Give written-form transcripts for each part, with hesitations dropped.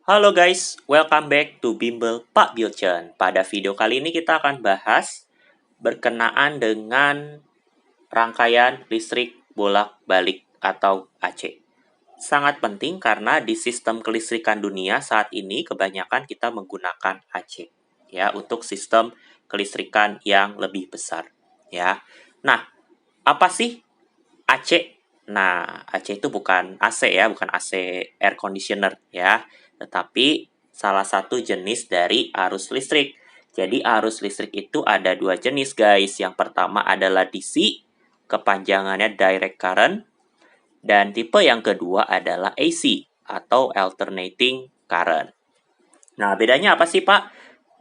Halo guys, welcome back to Bimbel Pak Bilcen. Pada video kali ini kita akan bahas berkenaan dengan rangkaian listrik bolak-balik atau AC. Sangat penting karena di sistem kelistrikan dunia saat ini kebanyakan kita menggunakan AC ya untuk sistem kelistrikan yang lebih besar ya. Nah, apa sih AC? Nah, AC itu bukan AC ya, bukan AC air conditioner ya, tetapi salah satu jenis dari arus listrik. Jadi arus listrik itu ada dua jenis guys. Yang pertama adalah DC, kepanjangannya direct current, dan tipe yang kedua adalah AC atau alternating current. Nah, bedanya apa sih Pak?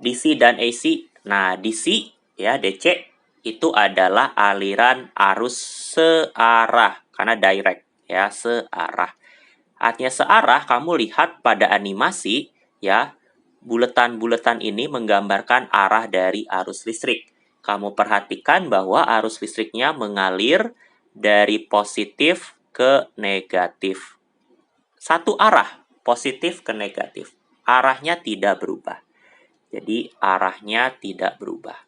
DC dan AC. Nah, DC ya, DC itu adalah aliran arus searah karena direct ya, searah. Artinya searah, kamu lihat pada animasi ya, buletan-buletan ini menggambarkan arah dari arus listrik. Kamu perhatikan bahwa arus listriknya mengalir dari positif ke negatif. Satu arah, positif ke negatif. Arahnya tidak berubah. Jadi arahnya tidak berubah.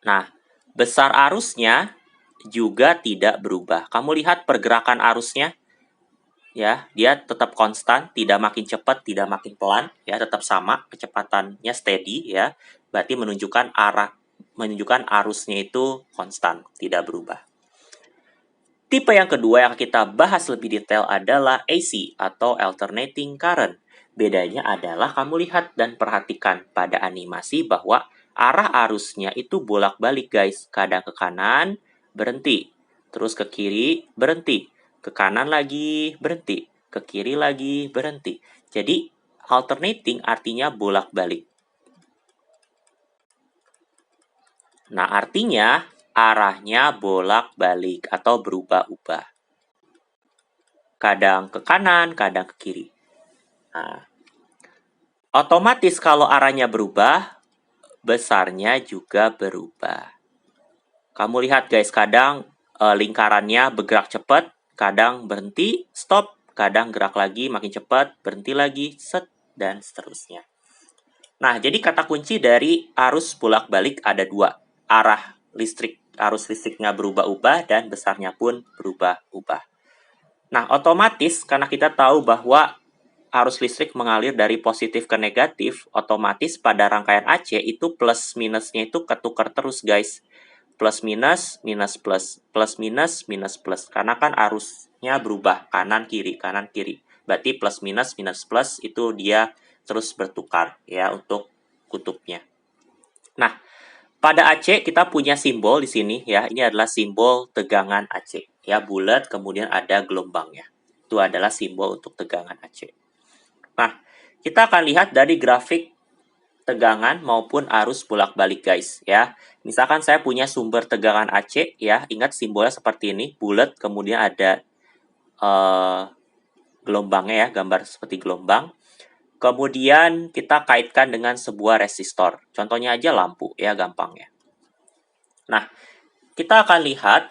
Nah, besar arusnya juga tidak berubah. Kamu lihat pergerakan arusnya, ya, dia tetap konstan, tidak makin cepat, tidak makin pelan, ya, tetap sama, kecepatannya steady, ya. Berarti menunjukkan arusnya itu konstan, tidak berubah. Tipe yang kedua yang kita bahas lebih detail adalah AC atau alternating current. Bedanya adalah kamu lihat dan perhatikan pada animasi bahwa arah arusnya itu bolak-balik guys. Kadang ke kanan, berhenti. Terus ke kiri, berhenti. Ke kanan lagi, berhenti. Ke kiri lagi, berhenti. Jadi, alternating artinya bolak-balik. Nah, artinya arahnya bolak-balik atau berubah-ubah. Kadang ke kanan, kadang ke kiri. Nah, otomatis kalau arahnya berubah, besarnya juga berubah. Kamu lihat guys, kadang lingkarannya bergerak cepat, kadang berhenti, stop, kadang gerak lagi makin cepat, berhenti lagi, set, dan seterusnya. Nah, jadi kata kunci dari arus bolak-balik ada dua. Arus listriknya berubah-ubah dan besarnya pun berubah-ubah. Nah, otomatis karena kita tahu bahwa arus listrik mengalir dari positif ke negatif, otomatis pada rangkaian AC itu plus minusnya itu ketukar terus guys. Plus minus, minus plus, plus minus, minus plus. Karena kan arusnya berubah, kanan kiri, kanan kiri. Berarti plus minus, minus plus itu dia terus bertukar ya untuk kutubnya. Nah, pada AC kita punya simbol di sini ya. Ini adalah simbol tegangan AC. Ya, bulat kemudian ada gelombangnya. Itu adalah simbol untuk tegangan AC. Nah, kita akan lihat dari grafik tegangan maupun arus bolak-balik guys ya. Misalkan saya punya sumber tegangan AC ya, ingat simbolnya seperti ini, bulat kemudian ada gelombangnya ya, gambar seperti gelombang. Kemudian kita kaitkan dengan sebuah resistor. Contohnya aja lampu ya, gampangnya. Nah, kita akan lihat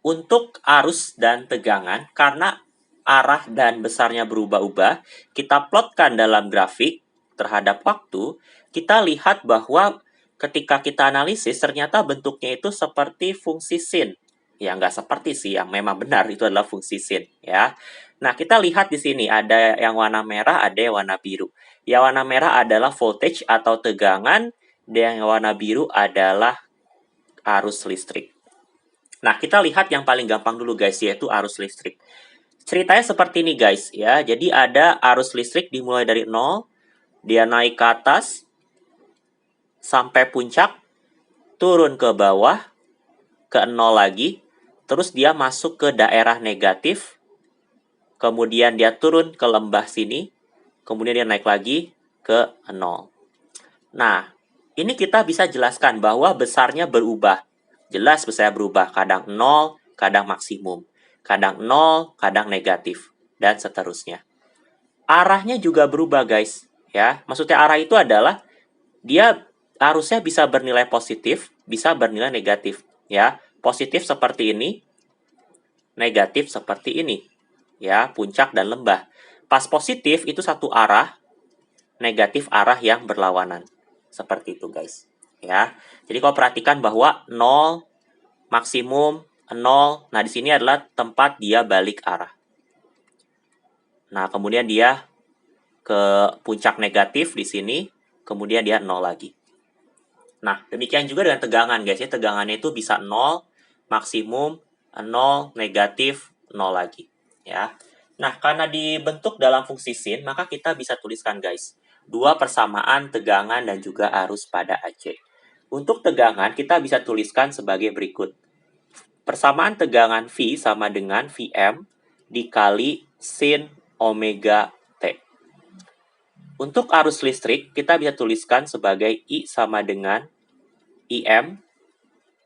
untuk arus dan tegangan karena arah dan besarnya berubah-ubah, kita plotkan dalam grafik terhadap waktu, kita lihat bahwa ketika kita analisis ternyata bentuknya itu seperti fungsi sin. Ya, nggak seperti sih, yang memang benar itu adalah fungsi sin ya. Nah, kita lihat di sini ada yang warna merah, ada yang warna biru. Yang warna merah adalah voltage atau tegangan, dan yang warna biru adalah arus listrik. Nah, kita lihat yang paling gampang dulu guys, yaitu arus listrik. Ceritanya seperti ini guys ya. Jadi ada arus listrik dimulai dari 0, dia naik ke atas sampai puncak, turun ke bawah ke 0 lagi, terus dia masuk ke daerah negatif, kemudian dia turun ke lembah sini, kemudian dia naik lagi ke 0. Nah, ini kita bisa jelaskan bahwa besarnya berubah. Jelas besarnya berubah, kadang 0, kadang maksimum. Kadang 0, kadang negatif, dan seterusnya. Arahnya juga berubah guys ya. Maksudnya arah itu adalah dia arusnya bisa bernilai positif, bisa bernilai negatif ya. Positif seperti ini, negatif seperti ini. Ya, puncak dan lembah. Pas positif itu satu arah, negatif arah yang berlawanan. Seperti itu, guys. Ya. Jadi kalau perhatikan bahwa 0 maksimum 0. Nah, di sini adalah tempat dia balik arah. Nah, kemudian dia ke puncak negatif di sini, kemudian dia 0 lagi. Nah, demikian juga dengan tegangan, guys. Ya, tegangannya itu bisa 0, maksimum 0, negatif 0 lagi. Ya. Nah, karena dibentuk dalam fungsi sin, maka kita bisa tuliskan, guys, dua persamaan tegangan dan juga arus pada AC. Untuk tegangan, kita bisa tuliskan sebagai berikut. Persamaan tegangan V sama dengan Vm dikali sin omega T. Untuk arus listrik, kita bisa tuliskan sebagai I sama dengan Im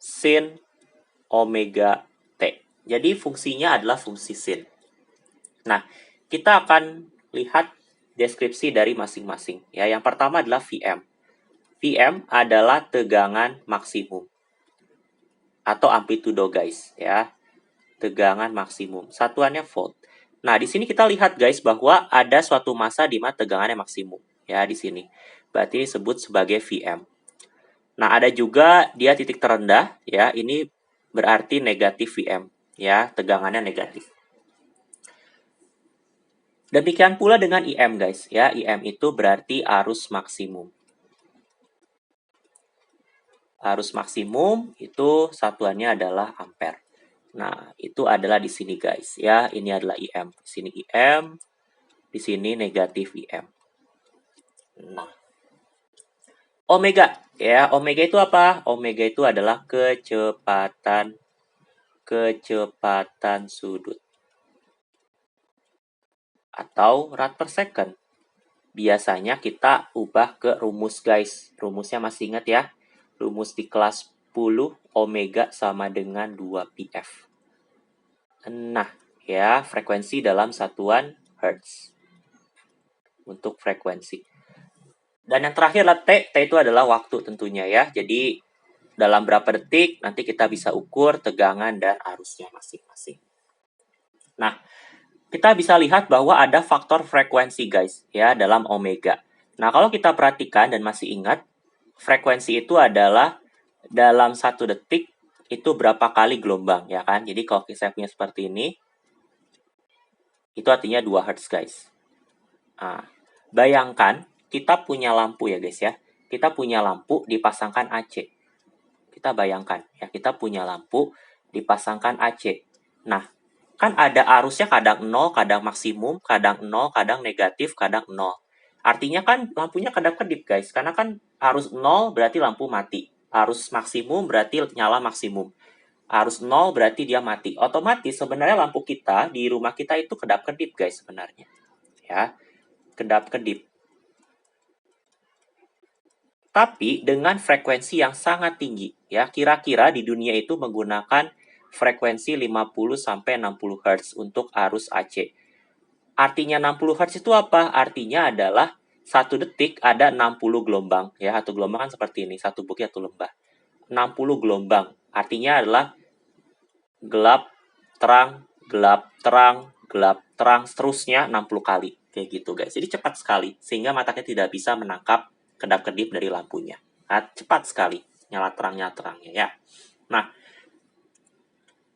sin omega T. Jadi fungsinya adalah fungsi sin. Nah, kita akan lihat deskripsi dari masing-masing. Ya, yang pertama adalah Vm. Vm adalah tegangan maksimum atau amplitudo, guys, ya. Tegangan maksimum. Satuannya volt. Nah, di sini kita lihat, guys, bahwa ada suatu masa di mana tegangannya maksimum. Ya, di sini. Berarti disebut sebagai Vm. Nah, ada juga dia titik terendah. Ya, ini berarti negatif Vm. Ya, tegangannya negatif. Demikian pula dengan Im, guys. Ya, Im itu berarti arus maksimum. Arus maksimum itu satuannya adalah ampere. Nah, itu adalah di sini, guys. Ya, ini adalah Im. Di sini Im, di sini negatif Im. Nah, omega. Ya, omega itu apa? Omega itu adalah kecepatan sudut atau rad per second. Biasanya kita ubah ke rumus, guys. Rumusnya masih ingat ya? Rumus di kelas 10, omega sama dengan 2πf. Nah, ya, frekuensi dalam satuan hertz. Untuk frekuensi. Dan yang terakhir adalah T. T itu adalah waktu tentunya ya. Jadi, dalam berapa detik, nanti kita bisa ukur tegangan dan arusnya masing-masing. Nah, kita bisa lihat bahwa ada faktor frekuensi, guys, ya, dalam omega. Nah, kalau kita perhatikan dan masih ingat, frekuensi itu adalah dalam 1 detik itu berapa kali gelombang, ya kan? Jadi, kalau saya punya seperti ini, itu artinya 2 Hz, guys. Nah, bayangkan kita punya lampu ya, guys, ya. Kita punya lampu dipasangkan AC. Kita bayangkan, ya, kita punya lampu dipasangkan AC. Nah, kan ada arusnya kadang 0, kadang maksimum, kadang 0, kadang negatif, kadang 0. Artinya kan lampunya kedap-kedip, guys. Karena kan arus 0 berarti lampu mati. Arus maksimum berarti nyala maksimum. Arus 0 berarti dia mati. Otomatis sebenarnya lampu kita di rumah kita itu kedap-kedip, guys, sebenarnya. Ya, kedap-kedip. Tapi dengan frekuensi yang sangat tinggi. Ya, kira-kira di dunia itu menggunakan frekuensi 50 sampai 60 Hz untuk arus AC. Artinya 60 Hz itu apa? Artinya adalah 1 detik ada 60 gelombang. Ya, satu gelombang kan seperti ini, satu bukit, satu lembah. 60 gelombang. Artinya adalah gelap, terang, gelap, terang, gelap, terang, seterusnya 60 kali. Kayak gitu, guys. Jadi cepat sekali, sehingga mata kita tidak bisa menangkap kedap-kedip dari lampunya. Nah, cepat sekali nyala terangnya ya. Nah,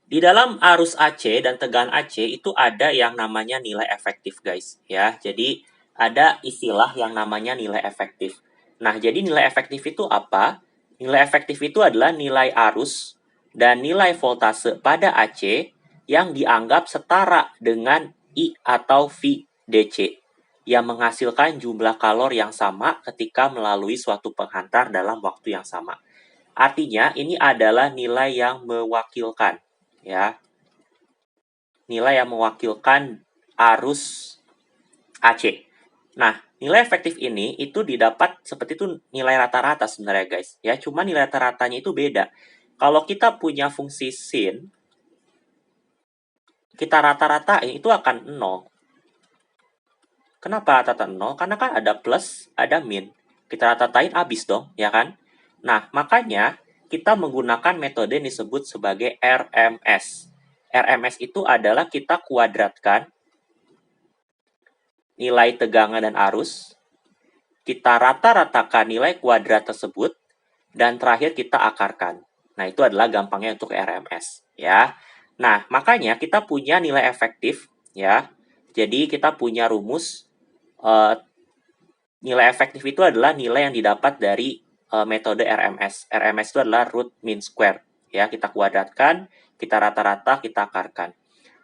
di dalam arus AC dan tegangan AC itu ada yang namanya nilai efektif, guys, ya. Jadi ada istilah yang namanya nilai efektif. Nah, jadi nilai efektif itu apa? Nilai efektif itu adalah nilai arus dan nilai voltase pada AC yang dianggap setara dengan I atau V DC yang menghasilkan jumlah kalor yang sama ketika melalui suatu penghantar dalam waktu yang sama. Artinya, ini adalah nilai yang mewakilkan, ya. Nilai yang mewakilkan arus AC. Nah, nilai efektif ini itu didapat seperti itu nilai rata-rata sebenarnya, guys. Ya, cuma nilai rata-ratanya itu beda. Kalau kita punya fungsi sin, kita rata-ratain itu akan 0. Kenapa rata-rata 0? Karena kan ada plus, ada min. Kita rata-ratain habis dong, ya kan? Nah, makanya kita menggunakan metode yang disebut sebagai RMS. RMS itu adalah kita kuadratkan nilai tegangan dan arus, kita rata-ratakan nilai kuadrat tersebut, dan terakhir kita akarkan. Nah, itu adalah gampangnya untuk RMS, ya. Nah, makanya kita punya nilai efektif, ya. Jadi, kita punya rumus, nilai efektif itu adalah nilai yang didapat dari metode RMS. RMS itu adalah root mean square, ya. Kita kuadratkan, kita rata-rata, kita akarkan.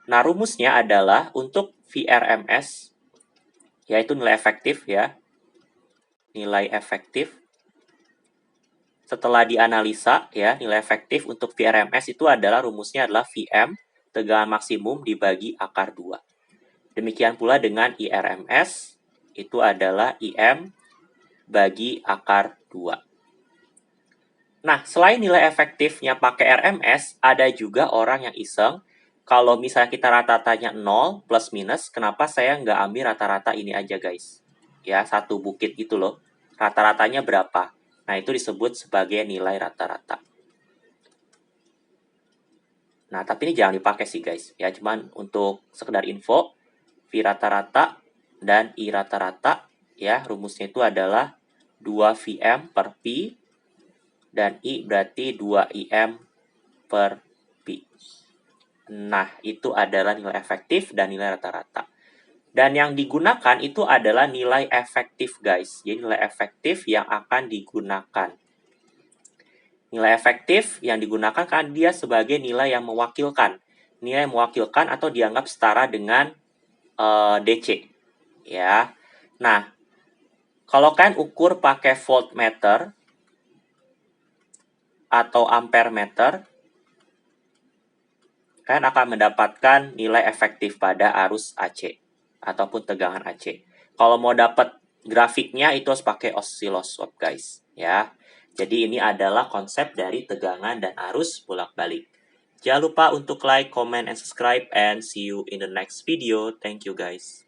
Nah, rumusnya adalah untuk VRMS, yaitu nilai efektif, ya. Nilai efektif. Setelah dianalisa, ya, nilai efektif untuk VRMS itu adalah rumusnya adalah VM, tegangan maksimum dibagi akar 2. Demikian pula dengan IRMS, itu adalah IM bagi akar 2. Nah, selain nilai efektifnya pakai RMS, ada juga orang yang iseng, kalau misalnya kita rata-ratanya 0 plus minus, kenapa saya nggak ambil rata-rata ini aja, guys? Ya, satu bukit gitu loh. Rata-ratanya berapa? Nah, itu disebut sebagai nilai rata-rata. Nah, tapi ini jangan dipakai sih, guys. Ya, cuman untuk sekedar info, V rata-rata dan I rata-rata, ya, rumusnya itu adalah 2VM per P, dan I berarti 2IM per P. Nah, itu adalah nilai efektif dan nilai rata-rata. Dan yang digunakan itu adalah nilai efektif, guys. Jadi nilai efektif yang akan digunakan. Nilai efektif yang digunakan kan dia sebagai nilai yang mewakilkan. Nilai yang mewakilkan atau dianggap setara dengan DC. Ya. Nah, kalau kalian ukur pakai voltmeter atau ampere meter, kalian akan mendapatkan nilai efektif pada arus AC ataupun tegangan AC. Kalau mau dapat grafiknya itu harus pakai oscilloscope, guys, ya. Jadi ini adalah konsep dari tegangan dan arus bolak-balik. Jangan lupa untuk like, comment, and subscribe, and see you in the next video. Thank you, guys.